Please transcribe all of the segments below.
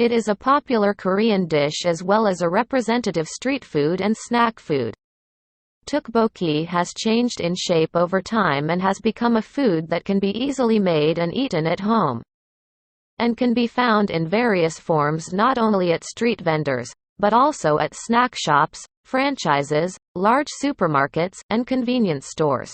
It is a popular Korean dish as well as a representative street food and snack food. Tteokbokki has changed in shape over time and has become a food that can be easily made and eaten at home, and can be found in various forms not only at street vendors, but also at snack shops, franchises, large supermarkets, and convenience stores.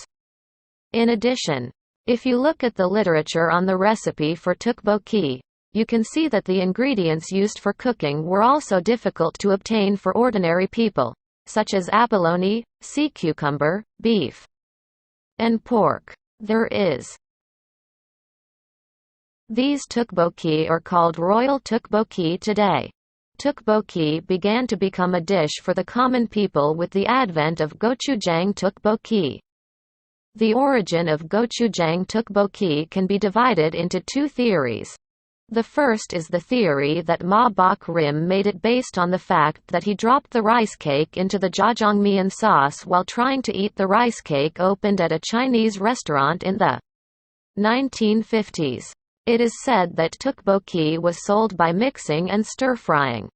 In addition, if you look at the literature on the recipe for tteokbokki, you can see that the ingredients used for cooking were also difficult to obtain for ordinary people, such as abalone, sea cucumber, beef, and pork. These tteokbokki are called royal tteokbokki today. Tteokbokki began to become a dish for the common people with the advent of Gochujang Tteokbokki. The origin of Gochujang Tteokbokki can be divided into two theories. The first is the theory that Ma Bok-rim made it based on the fact that he dropped the rice cake into the Jjajangmyeon sauce while trying to eat the rice cake opened at a Chinese restaurant in the 1950s. It is said that tteokbokki was sold by mixing and stir-frying.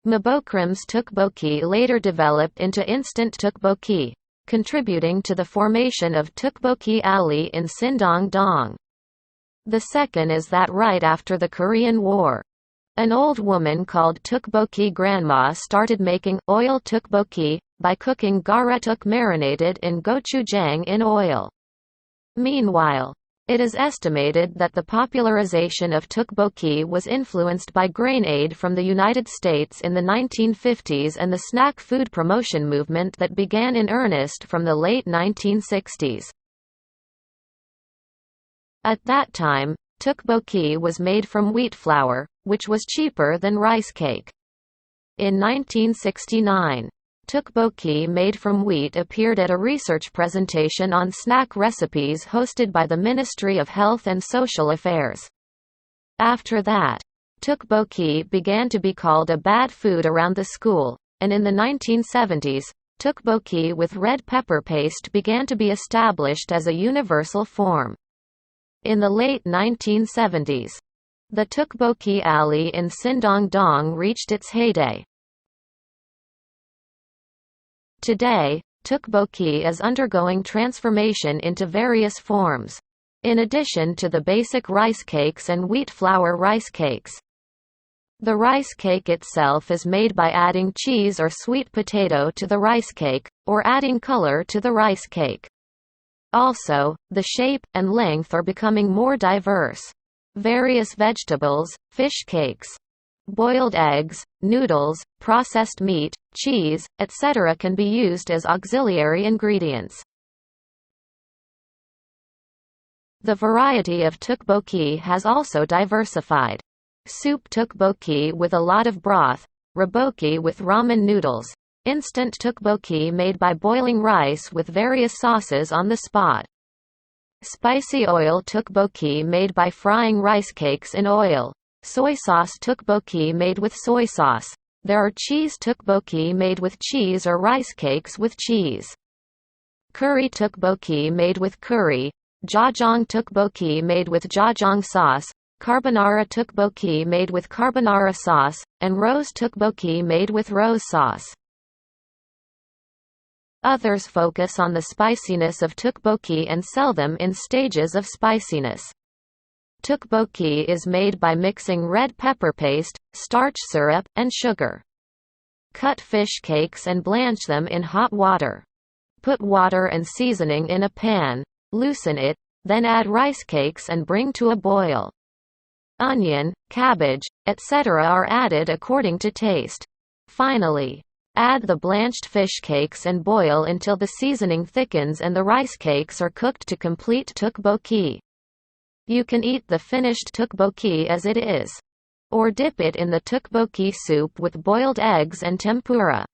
Ma Bok-rim's tteokbokki later developed into instant tteokbokki, contributing to the formation of Tteokbokki Alley in Sindong-dong. The second is that right after the Korean War, an old woman called tteokbokki grandma started making oil tteokbokki by cooking garetuk marinated in gochujang in oil. Meanwhile, it is estimated that the popularization of tteokbokki was influenced by grain aid from the United States in the 1950s and the snack food promotion movement that began in earnest from the late 1960s. At that time, tteokbokki was made from wheat flour, which was cheaper than rice cake. In 1969, tteokbokki made from wheat appeared at a research presentation on snack recipes hosted by the Ministry of Health and Social Affairs. After that, tteokbokki began to be called a bad food around the school, and in the 1970s, tteokbokki with red pepper paste began to be established as a universal form. In the late 1970s, the Tteokbokki Alley in Sindong-dong reached its heyday. Today, tteokbokki is undergoing transformation into various forms, in addition to the basic rice cakes and wheat flour rice cakes. The rice cake itself is made by adding cheese or sweet potato to the rice cake, or adding color to the rice cake. Also, the shape and length are becoming more diverse. Various vegetables, fish cakes, boiled eggs, noodles, processed meat, cheese, etc. can be used as auxiliary ingredients. The variety of tteokbokki has also diversified. Soup tteokbokki with a lot of broth, raboki with ramen noodles, instant tteokbokki made by boiling rice with various sauces on the spot. Spicy oil tteokbokki made by frying rice cakes in oil. Soy sauce tteokbokki made with soy sauce. There are cheese tteokbokki made with cheese or rice cakes with cheese. Curry tteokbokki made with curry. Jjajang tteokbokki made with jjajang sauce. Carbonara tteokbokki made with carbonara sauce, and rose tteokbokki made with rose sauce. Others focus on the spiciness of tteokbokki and sell them in stages of spiciness. Tteokbokki is made by mixing red pepper paste, starch syrup, and sugar. Cut fish cakes and blanch them in hot water. Put water and seasoning in a pan, loosen it, then add rice cakes and bring to a boil. Onion, cabbage, etc. are added according to taste. Finally, add the blanched fish cakes and boil until the seasoning thickens and the rice cakes are cooked to complete tteokbokki. You can eat the finished tteokbokki as it is, or dip it in the tteokbokki soup with boiled eggs and tempura.